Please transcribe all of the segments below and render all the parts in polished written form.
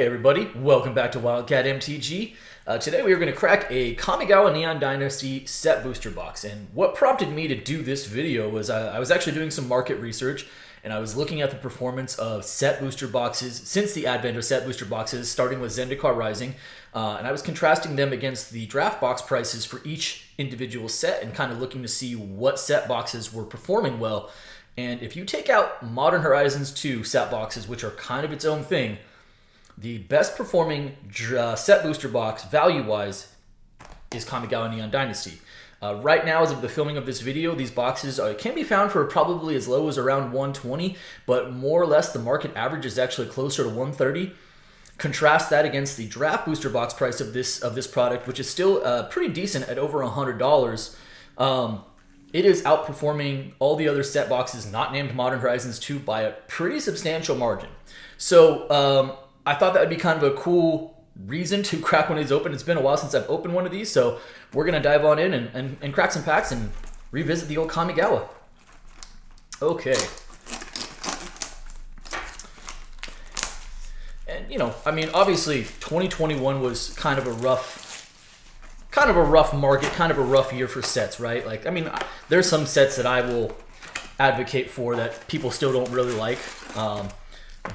Hey everybody, welcome back to Wildcat MTG. Today we are going to crack a Kamigawa Neon Dynasty set booster box, and what prompted me to do this video was I was actually doing some market research, and I was looking at the performance of set booster boxes since the advent of set booster boxes, starting with Zendikar Rising, and I was contrasting them against the draft box prices for each individual set and kind of looking to see what set boxes were performing well. And if you take out Modern Horizons 2 set boxes, which are kind of its own thing, the best performing set booster box value-wise is Kamigawa Neon Dynasty. Right now, as of the filming of this video, these boxes can be found for probably as low as around 120, but more or less the market average is actually closer to 130. Contrast that against the draft booster box price of this product, which is still pretty decent at over $100. It is outperforming all the other set boxes not named Modern Horizons 2 by a pretty substantial margin. So I thought that would be kind of a cool reason to crack one of these open. It's been a while since I've opened one of these, so we're going to dive on in and crack some packs and revisit the old Kamigawa. Okay. And, you know, I mean, obviously 2021 was kind of a rough market, kind of a rough year for sets, right? Like, I mean, there's some sets that I will advocate for that people still don't really like.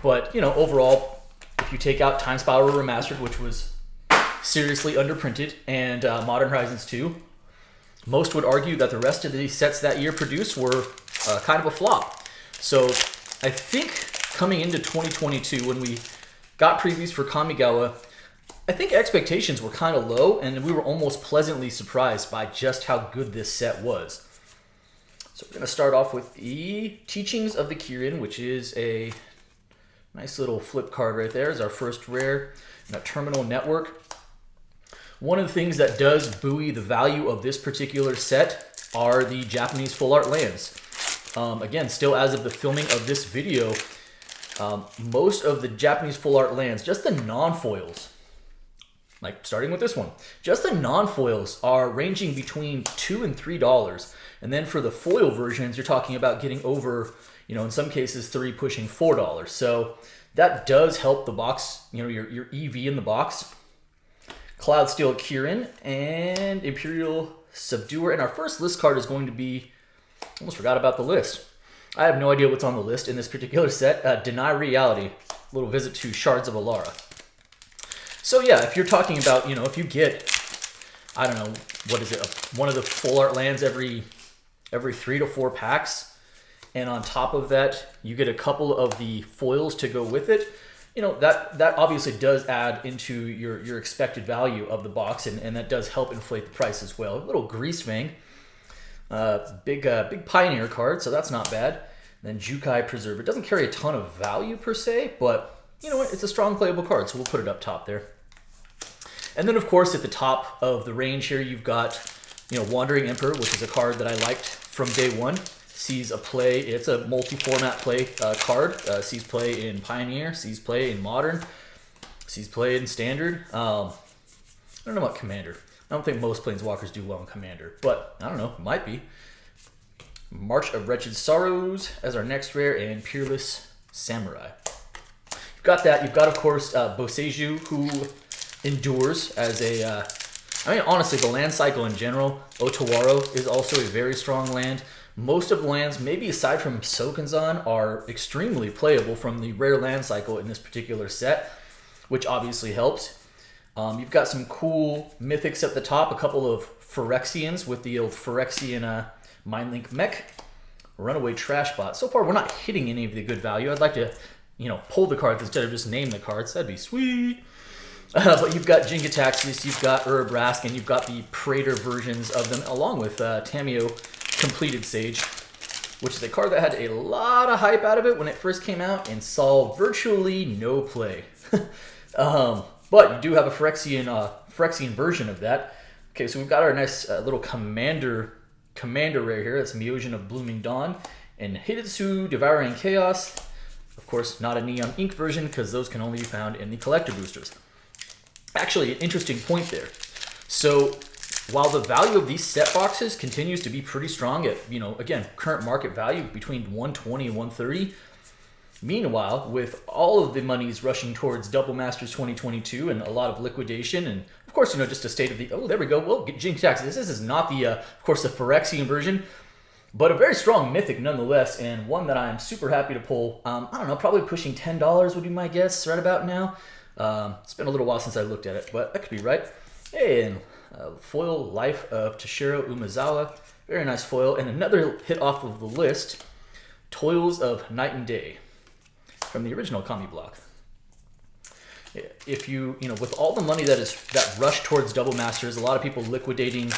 But, you know, overall, if you take out Time Spiral Remastered, which was seriously underprinted, and Modern Horizons 2, most would argue that the rest of the sets that year produced were kind of a flop. So I think coming into 2022, when we got previews for Kamigawa, I think expectations were kind of low, and we were almost pleasantly surprised by just how good this set was. So we're going to start off with the Teachings of the Kirin, which is a nice little flip card right there. Is our first rare in a terminal network. One of the things that does buoy the value of this particular set are the Japanese full art lands. Again, still as of the filming of this video, most of the Japanese full art lands, just the non-foils, like starting with this one, just the non-foils are ranging between $2 and $3. And then for the foil versions, you're talking about getting over, you know, in some cases $3 pushing $4. So that does help the box, you know, your EV in the box. Cloudsteel Kirin and Imperial Subduer. And our first list card is going to be, almost forgot about the list. I have no idea what's on the list in this particular set. Deny Reality. A little visit to Shards of Alara. So yeah, if you're talking about, you know, if you get, I don't know, what is it, one of the full art lands every 3 to 4 packs, and on top of that, you get a couple of the foils to go with it, you know, that obviously does add into your expected value of the box, and that does help inflate the price as well. A little Greasefang, big Pioneer card, so that's not bad. And then Jukai Preserve. It doesn't carry a ton of value per se, but you know what, it's a strong playable card, so we'll put it up top there. And then, of course, at the top of the range here, you've got, you know, Wandering Emperor, which is a card that I liked from day one. Sees a play, it's a multi-format play card. Sees play in Pioneer, sees play in Modern, sees play in Standard. I don't know about Commander. I don't think most Planeswalkers do well in Commander, but I don't know, it might be. March of Wretched Sorrows as our next rare, and Peerless Samurai. You've got that. You've got, of course, Boseiju, who endures as a, I mean, honestly, the land cycle in general. Otawaro is also a very strong land. Most of the lands, maybe aside from Sokenzan, are extremely playable from the rare land cycle in this particular set, which obviously helps. You've got some cool mythics at the top, a couple of Phyrexians with the old Phyrexian Mindlink mech. Runaway Trashbot. So far, we're not hitting any of the good value. I'd like to, you know, pull the cards instead of just name the cards. That'd be sweet. But you've got Jin-Gitaxias, you've got Urabrask, and you've got the Praetor versions of them, along with Tamiyo Completed Sage, which is a card that had a lot of hype out of it when it first came out and saw virtually no play. But you do have a Phyrexian version of that. Okay, so we've got our nice little commander rare here. That's Myosian of Blooming Dawn and Hidetsu Devouring Chaos. Of course, not a Neon Ink version, because those can only be found in the collector boosters. Actually, an interesting point there. So while the value of these set boxes continues to be pretty strong at, you know, again, current market value between 120 and 130, Meanwhile, with all of the monies rushing towards Double Masters 2022 and a lot of liquidation, and of course, you know, just a state of the, oh, there we go. Well, Jinx Tax. This is not the, of course, the Phyrexian version, but a very strong mythic nonetheless, and one that I'm super happy to pull. I don't know, probably pushing $10 would be my guess right about now. It's been a little while since I looked at it, but that could be right. And foil Life of Toshiro Umezawa. Very nice foil. And another hit off of the list, Toils of Night and Day, from the original Kami block. If you know, with all the money that rushed towards Double Masters, a lot of people liquidating,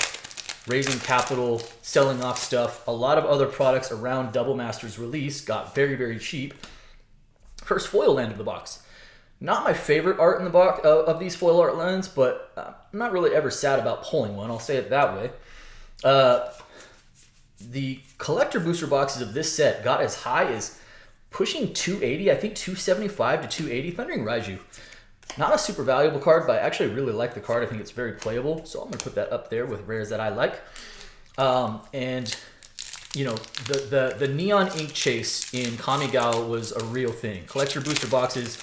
raising capital, selling off stuff, a lot of other products around Double Masters release got very, very cheap. First foil land of the box. Not my favorite art in the box of these foil art lands, but I'm not really ever sad about pulling one. I'll say it that way. The collector booster boxes of this set got as high as pushing 280, I think 275 to 280. Thundering Raiju. Not a super valuable card, but I actually really like the card. I think it's very playable, so I'm going to put that up there with rares that I like. And, you know, the neon ink chase in Kamigawa was a real thing. Collector booster boxes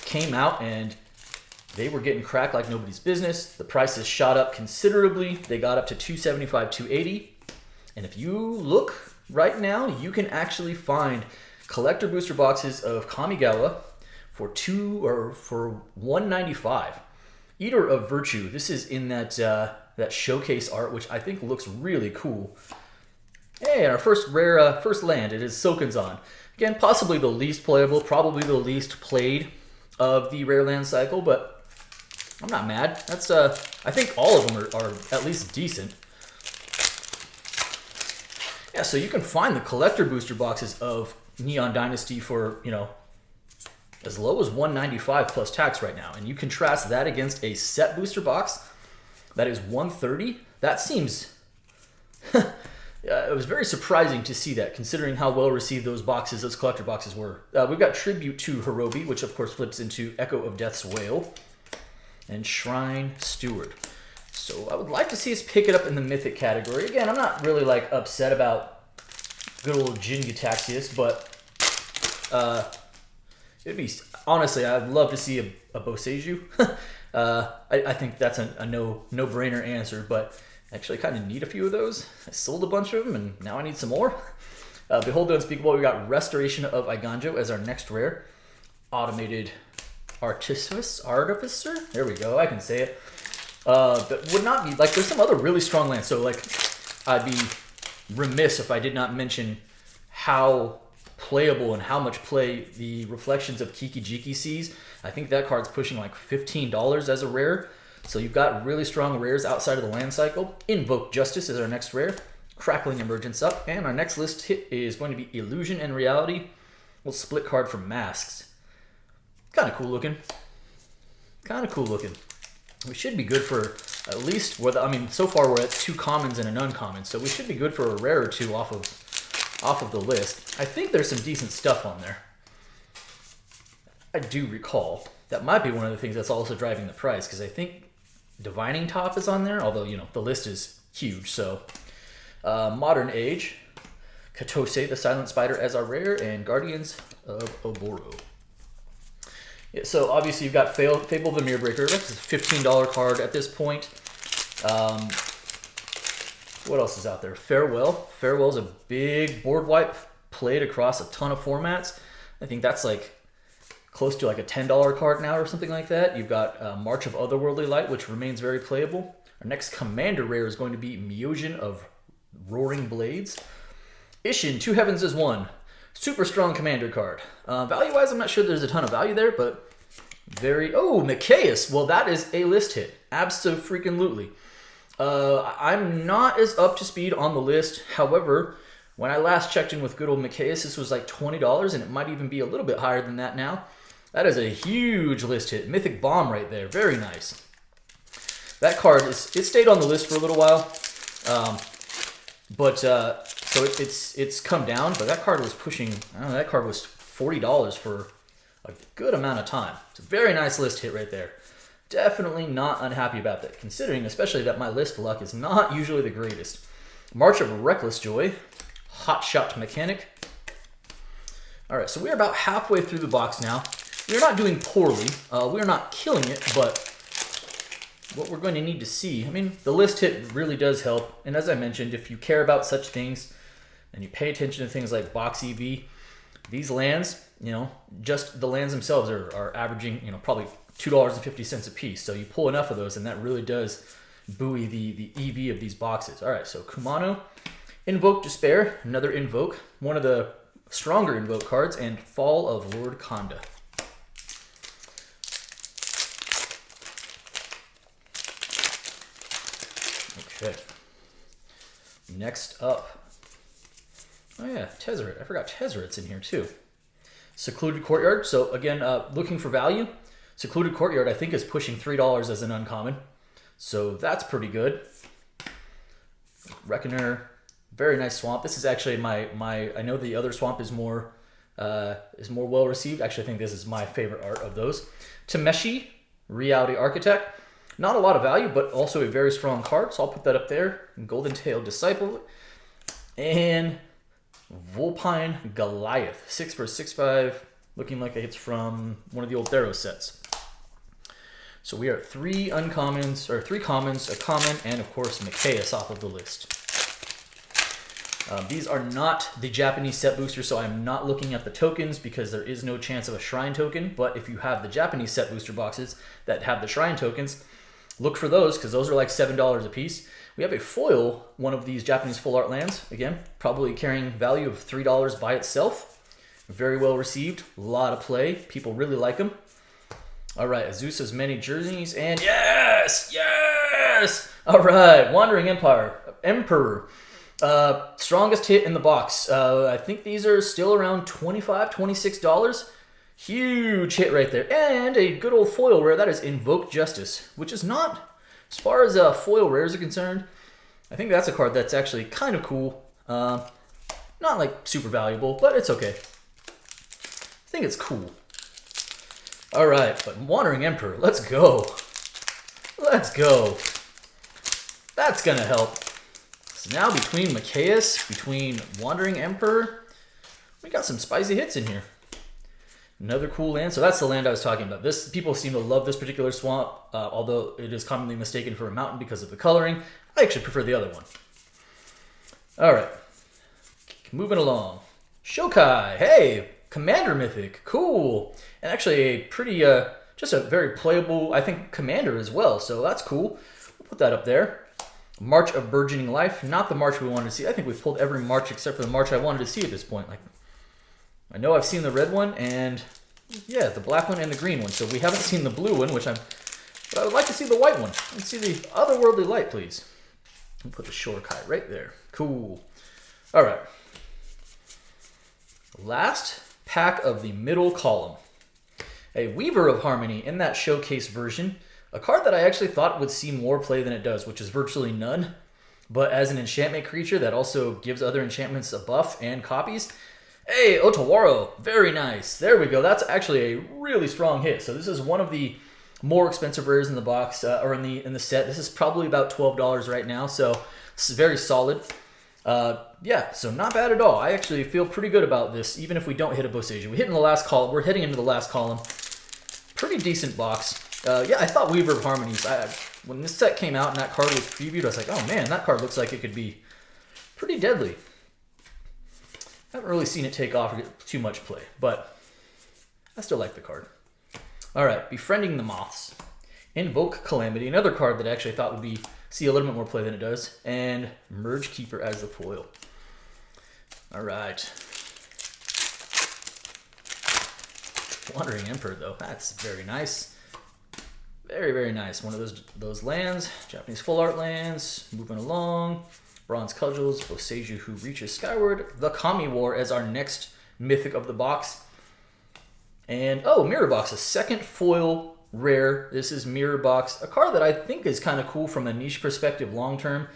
came out, and they were getting cracked like nobody's business. The prices shot up considerably. They got up to 275, 280. And if you look right now, you can actually find collector booster boxes of Kamigawa for for $195. Eater of Virtue. This is in that that showcase art, which I think looks really cool. Hey, our first rare first land. It is Sokanzan. Again, possibly the least playable, probably the least played of the rare land cycle, but I'm not mad. That's I think all of them are at least decent. Yeah, so you can find the collector booster boxes of Neon Dynasty for, you know, as low as $195 plus tax right now. And you contrast that against a set booster box that is $130. That seems... it was very surprising to see that, considering how well received those boxes, those collector boxes were. We've got Tribute to Hirobi, which of course flips into Echo of Death's Wail, and Shrine Steward. So I would like to see us pick it up in the Mythic category. Again, I'm not really like upset about good old Jin Gitaxias, but it'd be, honestly, I'd love to see a Boseiju. I think that's a no-brainer answer, but I actually kind of need a few of those. I sold a bunch of them, and now I need some more. Behold the Unspeakable, we got Restoration of Iganjo as our next rare. Automated Artificer? There we go, I can say it. That would not be, like, there's some other really strong lands, so, like, I'd be remiss if I did not mention how playable and how much play the Reflections of Kiki-Jiki sees. I think that card's pushing like $15 as a rare. So you've got really strong rares outside of the land cycle. Invoke Justice is our next rare. Crackling Emergence up. And our next list hit is going to be Illusion and Reality. We'll split card from Masks. Kind of cool looking. Kind of cool looking. We should be good for at least, I mean, so far we're at 2 commons and an uncommon. So we should be good for a rare or 2 off of the list. I think there's some decent stuff on there. I do recall that might be one of the things that's also driving the price, because I think Divining Top is on there, although, you know, the list is huge. So Modern Age, Katose the Silent Spider as our rare, and Guardians of Oboro. Yeah, so obviously you've got Fable the Mirror Breaker. That's a $15 card at this point. What else is out there? Farewell. Farewell's a big board wipe, played across a ton of formats. I think that's like close to like a $10 card now or something like that. You've got March of Otherworldly Light, which remains very playable. Our next Commander rare is going to be Myojin of Roaring Blades. Ishin, 2 Heavens as 1. Super strong Commander card. Value-wise, I'm not sure there's a ton of value there, but very... Oh, Mikaeus. Well, that is a list hit. Abso-freaking-lutely. I'm not as up to speed on the list. However, when I last checked in with good old Mikaeus, this was like $20, and it might even be a little bit higher than that now. That is a huge list hit. Mythic Bomb right there. Very nice. That card, it stayed on the list for a little while. So it's come down, but that card was pushing, I don't know, that card was $40 for a good amount of time. It's a very nice list hit right there. Definitely not unhappy about that, considering especially that my list luck is not usually the greatest. March of Reckless Joy, Hot Shot Mechanic, All right, so we're about halfway through the box now. We're not doing poorly. We're not killing it, but what we're going to need to see, I mean, the list hit really does help. And as I mentioned, if you care about such things and you pay attention to things like box EV, these lands, you know, just the lands themselves are averaging, you know, probably $2.50 a piece. So you pull enough of those and that really does buoy the EV of these boxes. All right, so Kumano, Invoke Despair, another Invoke, one of the stronger Invoke cards, and Fall of Lord Konda. Okay. Next up. Oh yeah, Tezzeret. I forgot Tezzeret's in here too. Secluded Courtyard. So again, looking for value. Secluded Courtyard I think is pushing $3 as an uncommon. So that's pretty good. Reckoner. Very nice swamp. This is actually my I know the other swamp is more well received. Actually, I think this is my favorite art of those. Tameshi, Reality Architect. Not a lot of value, but also a very strong card, so I'll put that up there. Golden Tail Disciple. And Vulpine Goliath. 6 for 6/5, looking like it's from one of the old Theros sets. So we are at 3 uncommons, or 3 commons, a common, and of course Micaeus off of the list. These are not the Japanese set booster, so I'm not looking at the tokens because there is no chance of a shrine token. But if you have the Japanese set booster boxes that have the shrine tokens, look for those because those are like $7 a piece. We have a foil, one of these Japanese full art lands. Again, probably carrying value of $3 by itself. Very well received, a lot of play. People really like them. All right, Azusa's Many Journeys, and yes, yes. All right, Wandering Emperor. Strongest hit in the box. I think these are still around $25, $26. Huge hit right there. And a good old foil rare, that is Invoke Justice, which is not, as far as foil rares are concerned, I think that's a card that's actually kind of cool. Not like super valuable, but it's okay. I think it's cool. All right, but Wandering Emperor, let's go. Let's go. That's gonna help. So now between Micaeus, between Wandering Emperor, we got some spicy hits in here. Another cool land. So that's the land I was talking about. This people seem to love this particular swamp, although it is commonly mistaken for a mountain because of the coloring. I actually prefer the other one. All right, moving along. Shokai, hey, Commander Mythic, cool. And actually a pretty, just a very playable, I think, Commander as well. So that's cool. We'll put that up there. March of Burgeoning Life, not the March we wanted to see. I think we've pulled every March except for the March I wanted to see at this point. Like, I know I've seen the red one and yeah, the black one and the green one. So we haven't seen the blue one, but I would like to see the white one. Let's see the Otherworldly Light, please. I'll put the Shokai right there. Cool. All right. Last pack of the middle column. A Weaver of Harmony in that showcase version. A card that I actually thought would see more play than it does, which is virtually none. But as an enchantment creature that also gives other enchantments a buff and copies. Hey, Otawaro, very nice. There we go. That's actually a really strong hit. So this is one of the more expensive rares in the box, or in the set. This is probably about $12 right now, so this is very solid. Yeah, so not bad at all. I actually feel pretty good about this, even if we don't hit a Boseiju. We hit in the last column. We're heading into the last column. Pretty decent box. Yeah, I thought Weaver of Harmonies. When this set came out and that card was previewed, I was like, oh man, that card looks like it could be pretty deadly. Haven't really seen it take off or get too much play, but I still like the card. All right, Befriending the Moths. Invoke Calamity, another card that I actually thought would see a little bit more play than it does, and Merge Keeper as the foil. All right. Wandering Emperor, though, that's very nice. Very, very nice. One of those lands, Japanese full art lands, moving along. Bronze Cudgels, Boseiju Who Reaches Skyward, the Kami War as our next mythic of the box. And, oh, Mirror Box, a second foil rare. This is Mirror Box, a card that I think is kind of cool from a niche perspective long term.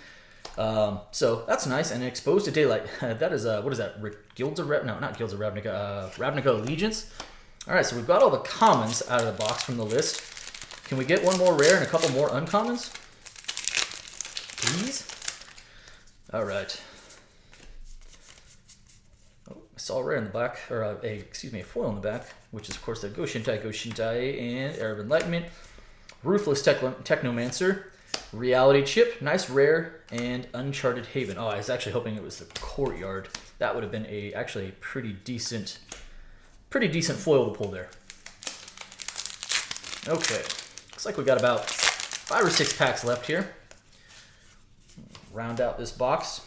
So that's nice. And Exposed to Daylight. That is, what is that? Guilds of Ravnica? No, not Guilds of Ravnica. Ravnica Allegiance. All right, so we've got all the commons out of the box from the list. Can we get one more rare and a couple more uncommons? Please? All right. Oh, Saw rare in the back, or excuse me, a foil in the back, which is of course the Go-Shintai, and Air of Enlightenment, Ruthless Technomancer, Reality Chip, nice rare, and Uncharted Haven. Oh, I was actually hoping it was the Courtyard. That would have been actually a pretty decent foil to pull there. Okay, looks like we got about 5 or 6 packs left here. Round out this box.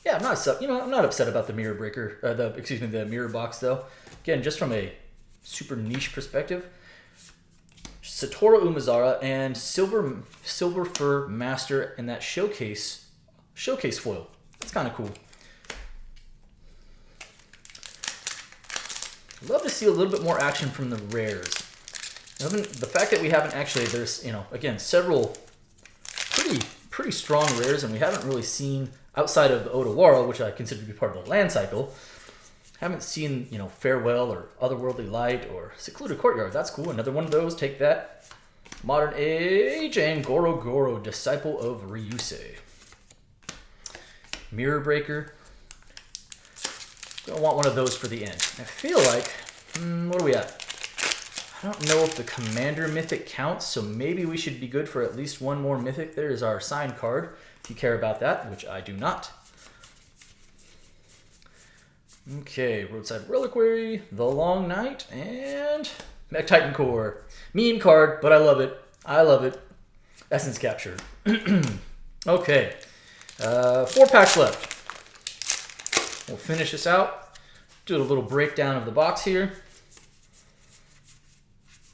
Yeah, I'm not upset. I'm not upset about the mirror breaker. The mirror box though. Again, just from a super niche perspective, Satoru Umezara and Silver Fur Master and that showcase foil. That's kind of cool. I'd love to see a little bit more action from the rares. The fact that we haven't actually, there's again several pretty strong rares, and we haven't really seen, outside of the Odawara, which I consider to be part of the land cycle, haven't seen, Farewell or Otherworldly Light or Secluded Courtyard. That's cool. Another one of those. Take that. Modern Age and Goro Goro, Disciple of Ryusei. Mirror Breaker. Gonna want one of those for the end. I feel like, what are we at? I don't know if the Commander Mythic counts, so maybe we should be good for at least one more Mythic. There is our signed card, if you care about that, which I do not. Okay, Roadside Reliquary, The Long Night, and Mech Titan Core. Meme card, but I love it. I love it. Essence Capture. Okay, 4 packs left. We'll finish this out. Do a little breakdown of the box here.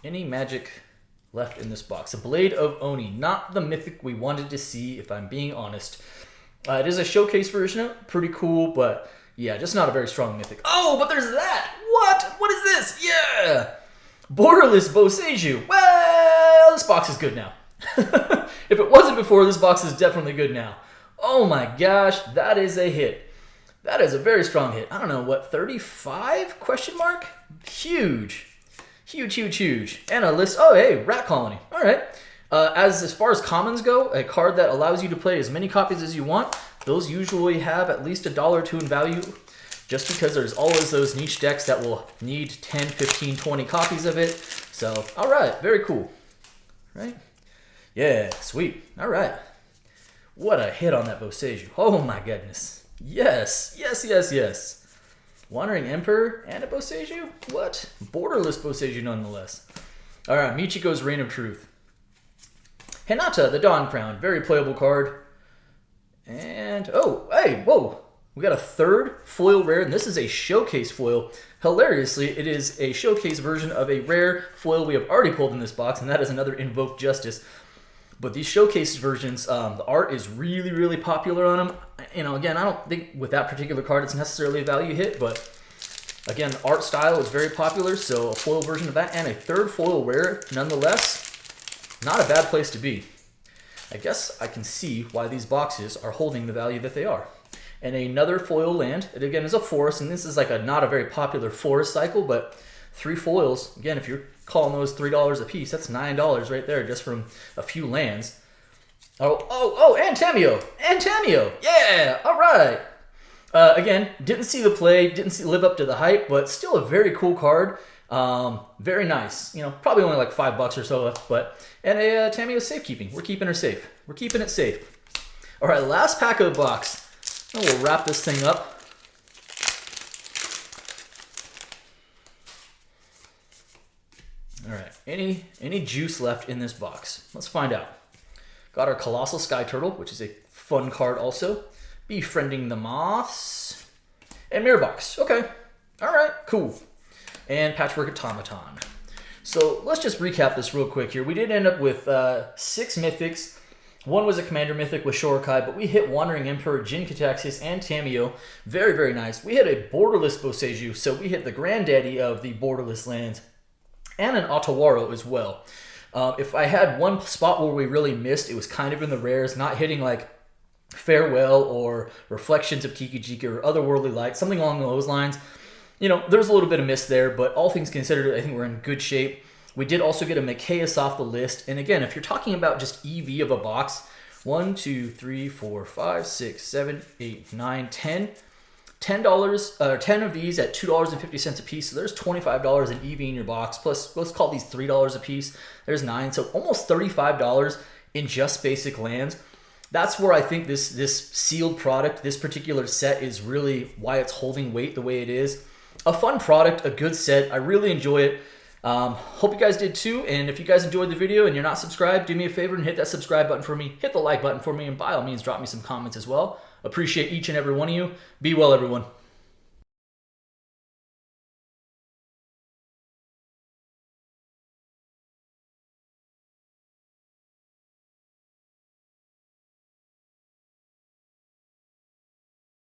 Any magic left in this box? A Blade of Oni, not the Mythic we wanted to see, if I'm being honest. It is a showcase version, pretty cool, but yeah, just not a very strong Mythic. Oh, but there's that! What? What is this? Yeah! Borderless Boseiju. Well, this box is good now. If it wasn't before, this box is definitely good now. Oh my gosh, that is a hit. That is a very strong hit. I don't know, what, 35? Question mark? Huge. Huge, huge, huge. And a list. Oh, hey, Rat Colony. All right. As far as commons go, a card that allows you to play as many copies as you want, those usually have at least $1 or $2 in value, just because there's always those niche decks that will need 10, 15, 20 copies of it. So, all right. Very cool. Right? Yeah, sweet. All right. What a hit on that Boseiju. Oh, my goodness. Yes. Yes, yes, yes. Wandering Emperor and a Boseiju? What? Borderless Boseiju nonetheless. Alright, Michiko's Reign of Truth. Hinata, the Dawn Crown. Very playable card. And, oh, hey, whoa. We got a 3rd foil rare, and this is a showcase foil. Hilariously, it is a showcase version of a rare foil we have already pulled in this box, and that is another Invoke Justice. But these showcase versions, the art is really, really popular on them. Again, I don't think with that particular card it's necessarily a value hit, but again, the art style is very popular, so a foil version of that and a 3rd foil rare, nonetheless, not a bad place to be. I guess I can see why these boxes are holding the value that they are. And another foil land, it again is a forest, and this is like not a very popular forest cycle, but 3 foils, again, if you're calling those $3 a piece, that's $9 right there just from a few lands. Oh, and Tamio! And Tamio! Yeah! Alright! Again, didn't see the play, didn't live up to the hype, but still a very cool card. Very nice. Probably only like $5 or so left, and a Tamio safekeeping. We're keeping her safe. We're keeping it safe. Alright, last pack of the box. And we'll wrap this thing up. Alright, any juice left in this box? Let's find out. Got our Colossal Sky Turtle, which is a fun card also. Befriending the Moths. And Mirror Box. Okay. Alright, cool. And Patchwork Automaton. So let's just recap this real quick here. We did end up with 6 Mythics. One was a Commander Mythic with Shorokai, but we hit Wandering Emperor, Jin Kataxis, and Tamio. Very, very nice. We hit a Borderless Boseiju, so we hit the granddaddy of the Borderless lands. And an Otawaro as well. If I had one spot where we really missed, it was kind of in the rares, not hitting like Farewell or Reflections of Kikijiki or Otherworldly Light, something along those lines. There's a little bit of miss there, but all things considered, I think we're in good shape. We did also get a Mikaeus off the list. And again, if you're talking about just EV of a box, 1, 2, 3, 4, 5, 6, 7, 8, 9, 10. $10, 10 of these at $2.50 a piece. So there's $25 in EV in your box. Plus, let's call these $3 a piece. There's 9, so almost $35 in just basic lands. That's where I think this sealed product, this particular set, is really why it's holding weight the way it is. A fun product, a good set. I really enjoy it. Hope you guys did too. And if you guys enjoyed the video and you're not subscribed, do me a favor and hit that subscribe button for me. Hit the like button for me, and by all means, drop me some comments as well. Appreciate each and every one of you. Be well, everyone.